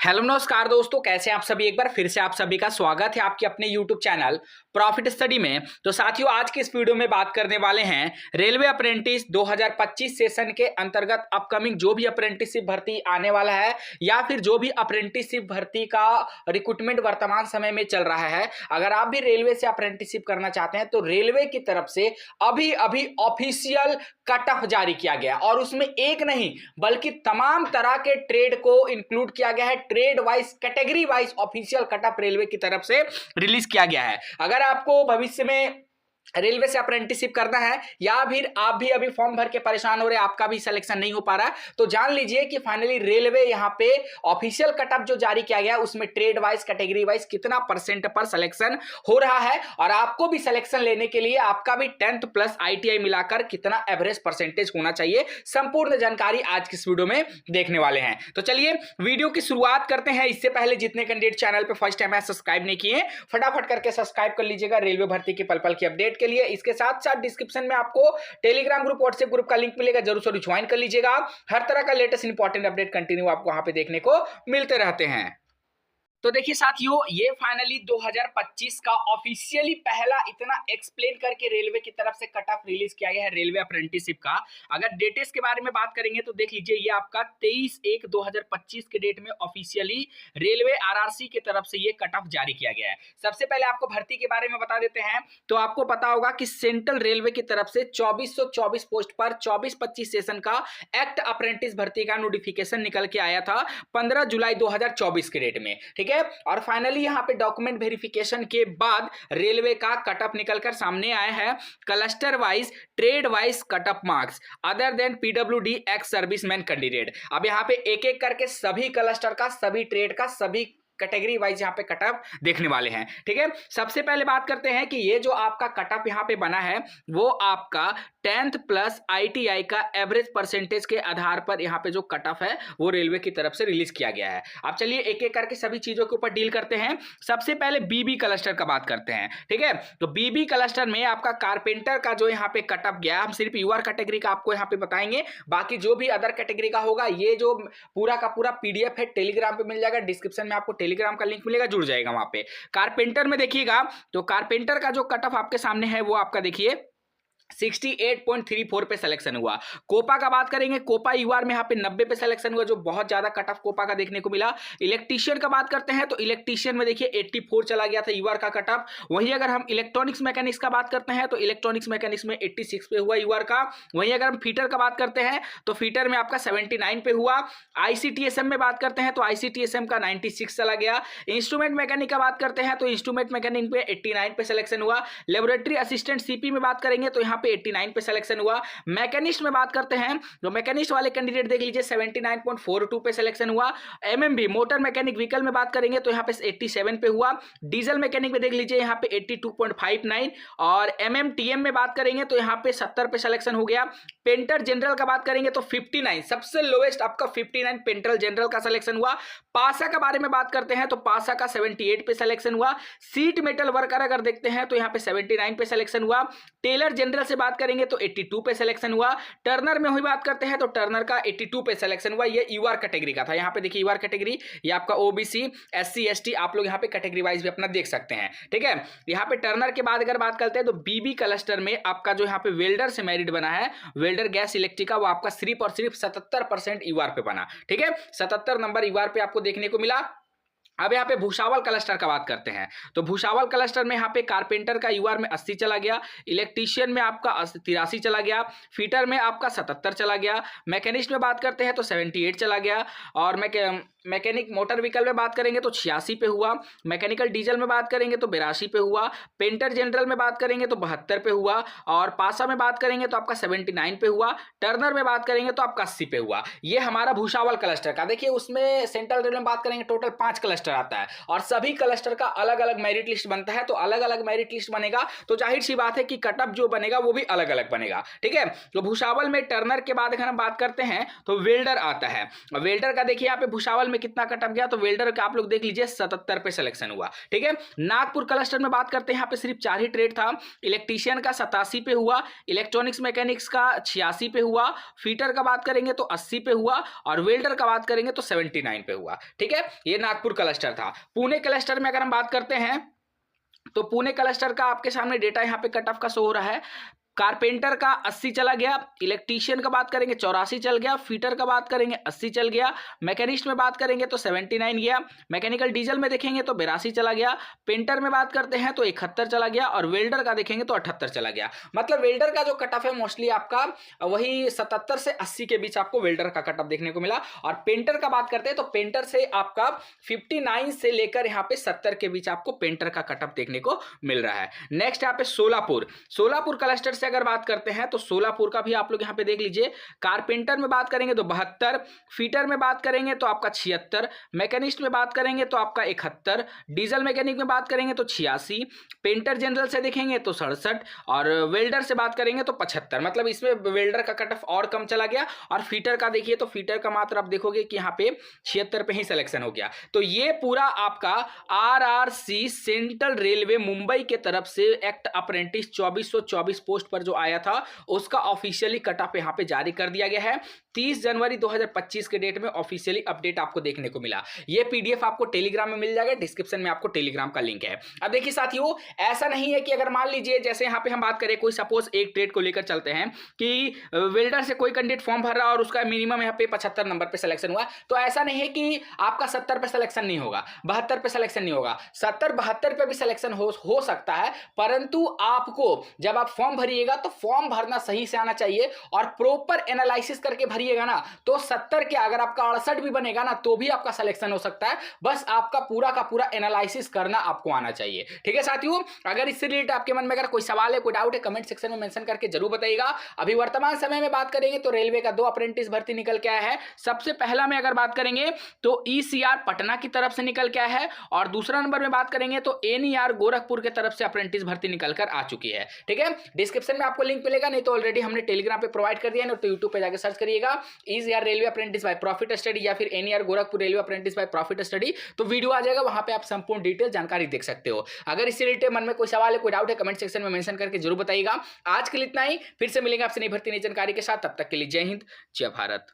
Hello नमस्कार दोस्तों, कैसे हैं आप सभी। एक बार फिर से आप सभी का स्वागत है आपके अपने यूट्यूब चैनल प्रॉफिट स्टडी में। तो साथियों, आज के इस वीडियो में बात करने वाले हैं रेलवे अप्रेंटिस 2025 सेशन के अंतर्गत अपकमिंग जो भी अप्रेंटिसशिप भर्ती आने वाला है या फिर जो भी अप्रेंटिसशिप भर्ती का रिक्रूटमेंट वर्तमान समय में चल रहा है। अगर आप भी रेलवे से अप्रेंटिसशिप करना चाहते हैं तो रेलवे की तरफ से अभी अभी ऑफिशियल कट ऑफ जारी किया गया और उसमें एक नहीं बल्कि तमाम तरह के ट्रेड को इंक्लूड किया गया है। Trade wise, category wise official cut off railway की तरफ से रिलीज किया गया है। अगर आपको भविष्य में रेलवे से अप्रेंटिसशिप करना है या फिर आप भी अभी फॉर्म भर के परेशान हो रहे हैं, आपका भी सिलेक्शन नहीं हो पा रहा, तो जान लीजिए कि फाइनली रेलवे यहां पे ऑफिशियल कट ऑफ जो जारी किया गया उसमें ट्रेड वाइज, कैटेगरी वाइज कितना परसेंट पर सिलेक्शन हो रहा है और आपको भी सिलेक्शन लेने के लिए आपका भी 10th प्लस ITI मिलाकर कितना एवरेज परसेंटेज होना चाहिए, संपूर्ण जानकारी आज की इस वीडियो में देखने वाले हैं। तो चलिए वीडियो की शुरुआत करते हैं। इससे पहले जितने कैंडिडेट चैनल पे फर्स्ट टाइम है सब्सक्राइब नहीं किए, फटाफट करके सब्सक्राइब कर लीजिएगा रेलवे भर्ती की पल पल की अपडेट के लिए। इसके साथ साथ डिस्क्रिप्शन में आपको टेलीग्राम ग्रुप, व्हाट्सएप ग्रुप का लिंक मिलेगा, जरूर ज्वाइन कर लीजिएगा। हर तरह का लेटेस्ट इंपॉर्टेंट अपडेट कंटिन्यू आपको वहां पे देखने को मिलते रहते हैं। तो देखिए साथियों, ये फाइनली 2025 का ऑफिशियली पहला इतना एक्सप्लेन करके रेलवे की तरफ से कट ऑफ रिलीज किया गया है रेलवे अप्रेंटिसशिप का। अगर डेटेस के बारे में बात करेंगे तो देख लीजिए, ये आपका 23/1/2025 के डेट में ऑफिशियली रेलवे RRC की तरफ से ये कट ऑफ जारी किया गया है। सबसे पहले आपको भर्ती के बारे में बता देते हैं। तो आपको पता होगा कि सेंट्रल रेलवे की तरफ से 2424 पोस्ट पर 24-25 सेशन का एक्ट अप्रेंटिस भर्ती का नोटिफिकेशन निकल के आया था 15 जुलाई 2024 के डेट में, ठीक है। और फाइनली यहां पे डॉक्यूमेंट वेरिफिकेशन के बाद रेलवे का कट ऑफ निकलकर सामने आया है। Cluster wise, trade wise cut off marks other than PWD ex serviceman candidate. अब यहां पे एक एक करके सभी क्लस्टर का, सभी ट्रेड का, सभी कैटेगरी वाइज यहाँ पे कट ऑफ देखने वाले हैं, ठीक है। सबसे पहले बात करते हैं कि ये जो आपका कट ऑफ यहाँ पे बना है वो आपका 10th प्लस ITI का एवरेज परसेंटेज के आधार पर यहाँ पे जो कट ऑफ है वो रेलवे की तरफ से रिलीज किया गया है। अब चलिए एक एक करके सभी चीजों के ऊपर डील करते हैं। सबसे पहले BB क्लस्टर का बात करते हैं, ठीक है। तो BB क्लस्टर में आपका कारपेंटर का जो यहाँ पे कट ऑफ गया, हम सिर्फ UR कैटेगरी का आपको यहाँ पे बताएंगे, बाकी जो भी अदर कैटेगरी का होगा ये जो पूरा का पूरा PDF है टेलीग्राम पे मिल जाएगा। डिस्क्रिप्शन में आपको टेलीग्राम का लिंक मिलेगा, जुड़ जाएगा वहां पे। कारपेंटर में देखिएगा तो कारपेंटर का जो कट ऑफ आपके सामने है वो आपका देखिए 68.34 पे सिलेक्शन हुआ। कोपा का बात करेंगे, कोपा UR में यहाँ पे 90 पे सिलेक्शन हुआ, जो बहुत ज्यादा कट ऑफ कोपा का देखने को मिला। इलेक्ट्रीशियन का बात करते हैं तो इलेक्ट्रीशियन में देखिए 84 चला गया था UR का कट ऑफ। वहीं अगर हम इलेक्ट्रॉनिक्स मैकेनिक्स का बात करते हैं तो इलेक्ट्रॉनिक्स मैकेनिक्स में 86 पे हुआ UR का। वहीं अगर हम फीटर का बात करते हैं तो फीटर में आपका 79 पे हुआ। ICTSM में बात करते हैं तो ICTSM का 96 चला गया। इंस्ट्रूमेंट मैकेनिक का बात करते हैं तो इंस्ट्रूमेंट मैकेनिक में 89 पे सिलेक्शन हुआ। लेबोरेटरी असिस्टेंट CP में बात करेंगे तो यहाँ पे 89 पे सिलेक्शन हुआ। मैकेनिस्ट में बात करते हैं तो मैकेनिस्ट वाले कैंडिडेट देख लीजिए 79.42 पे सिलेक्शन हुआ। MMV मोटर मैकेनिक व्हीकल में बात करेंगे तो यहाँ पे 87 पे हुआ। डीजल मैकेनिक में देख लीजिए यहाँ पे 82.59 और MMTM में बात करेंगे तो यहाँ पे 70 पे सिलेक्शन हो गया। पेंटर जनरल का बात करेंगे तो 59, सबसे लोएस्ट आपका 59 पेंटर जनरल का सिलेक्शन हुआ। पासा के बारे में बात करते हैं तो पासा का 78 पे सिलेक्शन हुआ। सीट मेटल वर्कर अगर देखते हैं तो यहाँ पे 79 पे सिलेक्शन हुआ। टेलर जनरल से बात करेंगे तो 82 पे सिलेक्शन हुआ। टर्नर में हुई बात करते हैं तो टर्नर का 82 पे सिलेक्शन हुआ। ये UR कैटेगरी का था। यहाँ पे देखिए UR कैटेगरी, ये आपका OBC SC ST आप लोग यहाँ पे कैटेगरी वाइज भी अपना देख सकते हैं, ठीक है। यहाँ पे टर्नर के बाद अगर बात करते हैं तो BB क्लस्टर में आपका जो यहाँ पे वेल्डर से मेरिट बना है, वेल्डर गैस इलेक्ट्रिका, वो आपका सिर्फ और सिर्फ 77% UR पे बना, ठीक है। 77 नंबर UR पे आपको देखने को मिला। अब यहाँ पे भूसावल क्लस्टर का बात करते हैं तो भूसावल क्लस्टर में यहाँ पे कारपेंटर का UR में 80 चला गया। इलेक्ट्रीशियन में आपका 83 चला गया। फीटर में आपका 77 चला गया। मैकेनिस्ट में बात करते हैं तो 78 चला गया। और मैकेनिक मोटर व्हीकल में बात करेंगे तो 86 पे हुआ। मैकेनिकल डीजल में बात करेंगे तो 82 पे हुआ। पेंटर जनरल में बात करेंगे तो 72 पे हुआ। और पासा में बात करेंगे तो आपका 79 पे हुआ। टर्नर में बात करेंगे तो आपका 80 पे हुआ। ये हमारा भूसावल क्लस्टर का। देखिए उसमें सेंट्रल रेलवे में बात करेंगे टोटल 5 क्लस्टर क्लस्टर आता है और सभी क्लस्टर का अलग अलग मेरिट लिस्ट बनता है। तो अलग अलग मेरिट लिस्ट बनेगा तो जाहिर सी बात है कि कट ऑफ जो बनेगा वो भी अलग अलग बनेगा। ठीक है, तो भुसावल में टर्नर के बाद अगर हम बात करते हैं तो वेल्डर आता है। वेल्डर का देखिए यहाँ पे भुसावल में कितना कट ऑफ गया, तो वेल्डर का आप लोग देख लीजिए 77 पे सिलेक्शन हुआ। ठीक है, नागपुर क्लस्टर में बात करते हैं, यहाँ पे सिर्फ 4 ही ट्रेड था। इलेक्ट्रीशियन का 87 पे हुआ, इलेक्ट्रॉनिक्स मैकेनिक्स का 86 पे हुआ, फीटर का बात करेंगे तो 80 पे हुआ और वेल्डर का बात करेंगे तो 79 पे हुआ। ठीक है, ये नागपुर क्लस्टर था। पुणे क्लस्टर में अगर हम बात करते हैं तो पुणे क्लस्टर का आपके सामने डेटा यहाँ पे कट ऑफ का शो हो रहा है। कारपेंटर का 80 चला गया, इलेक्ट्रीशियन का बात करेंगे 84 चल गया, फीटर का बात करेंगे 80 चल गया, मैकेनिस्ट में बात करेंगे तो 79 गया, मैकेनिकल डीजल में देखेंगे तो 82 चला गया, पेंटर में बात करते हैं तो 71 चला गया और वेल्डर का देखेंगे तो 78 चला गया। मतलब वेल्डर का जो कट ऑफ है मोस्टली आपका वही 77 से 80 के बीच आपको वेल्डर का कट ऑफ देखने को मिला। और पेंटर का बात करते हैं तो पेंटर से आपका 59 से लेकर यहाँ पे 70 के बीच आपको पेंटर का कट ऑफ देखने को मिल रहा है। नेक्स्ट यहाँ पे सोलापुर क्लस्टर से अगर बात करते हैं तो सोलापुर का भी आप लोग यहां पे देख लीजिए। कारपेंटर में बात करेंगे तो 72, फीटर में बात करेंगे तो आपका 76, मैकेनिस्ट में बात करेंगे तो आपका 71, डीजल मैकेनिक में बात करेंगे तो 86, पेंटर जनरल से देखेंगे तो 67 और वेल्डर से बात करेंगे तो 75। मतलब इसमें वेल्डर का कट ऑफ और कम चला गया। और फीटर का देखिए तो फीटर का मात्र आप देखोगे कि यहाँ पे 76 पे ही सिलेक्शन हो गया। तो ये पूरा आपका RRC सेंट्रल रेलवे मुंबई के तरफ से एक्ट अप्रेंटिस 2424 पोस्ट पर जो आया था उसका ऑफिशियली कट ऑफ यहां पे जारी कर दिया गया है। 30 जनवरी 2025 के डेट में ऑफिशियली अपडेट आपको देखने को मिला। ये पीडीएफ आपको टेलीग्राम में मिल जाएगा, डिस्क्रिप्शन में आपको टेलीग्राम का लिंक है। अब देखिए साथियों, ऐसा नहीं है कि अगर मान लीजिए जैसे यहां पे हम बात करें, कोई सपोज एक ट्रेड को लेकर चलते हैं कि वेल्डर से कोई कैंडिडेट फॉर्म भर रहा और उसका मिनिमम यहां पे 75 नंबर पे सिलेक्शन हुआ, तो ऐसा नहीं है कि आपका 70 पे सिलेक्शन नहीं होगा, 72 पे सिलेक्शन नहीं होगा। 70-72 पे भी सिलेक्शन हो सकता है, परंतु आपको जब आप फॉर्म भरिएगा तो फॉर्म भरना सही से आना चाहिए और प्रॉपर एनालिसिस करके भरिएगा ना तो 70 के अगर आपका 68 भी बनेगा ना तो भी आपका सिलेक्शन हो सकता है। बस आपका पूरा का पूरा एनालिसिस करना आपको आना चाहिए। ठीक है साथियों, अगर इससे रिलेटेड आपके मन में अगर कोई सवाल है, कोई डाउट है, कमेंट सेक्शन में मेंशन करके जरूर बताइएगा। अभी वर्तमान समय में बात करेंगे तो रेलवे का 2 अप्रेंटिस भर्ती निकल के आया है। सबसे पहला में अगर बात करेंगे तो ECR पटना की तरफ से निकल के आया है और दूसरा नंबर में बात करेंगे तो NER गोरखपुर की तरफ से अप्रेंटिस भर्ती निकल कर आ चुकी है। ठीक है, डिस्क्रिप्शन में आपको लिंक मिलेगा, नहीं तो ऑलरेडी हमने टेलीग्राम पे प्रोवाइड कर दिया है, तो यूट्यूब पे जाकर सर्च करिएगा ECR railway apprentice by profit study या फिर NER Gorakhpur railway apprentice by profit study, तो वीडियो आ जाएगा, वहां पे आप संपूर्ण डिटेल जानकारी देख सकते हो। अगर इससे रिलेटेड मन में कोई सवाल है, कोई डाउट है, कमेंट सेक्शन में मेंशन करके जरूर बताइएगा। आज के लिए इतना ही, फिर से मिलेंगे आपसे नई भर्ती नई जानकारी के साथ। तब तक के लिए जय हिंद, जय भारत।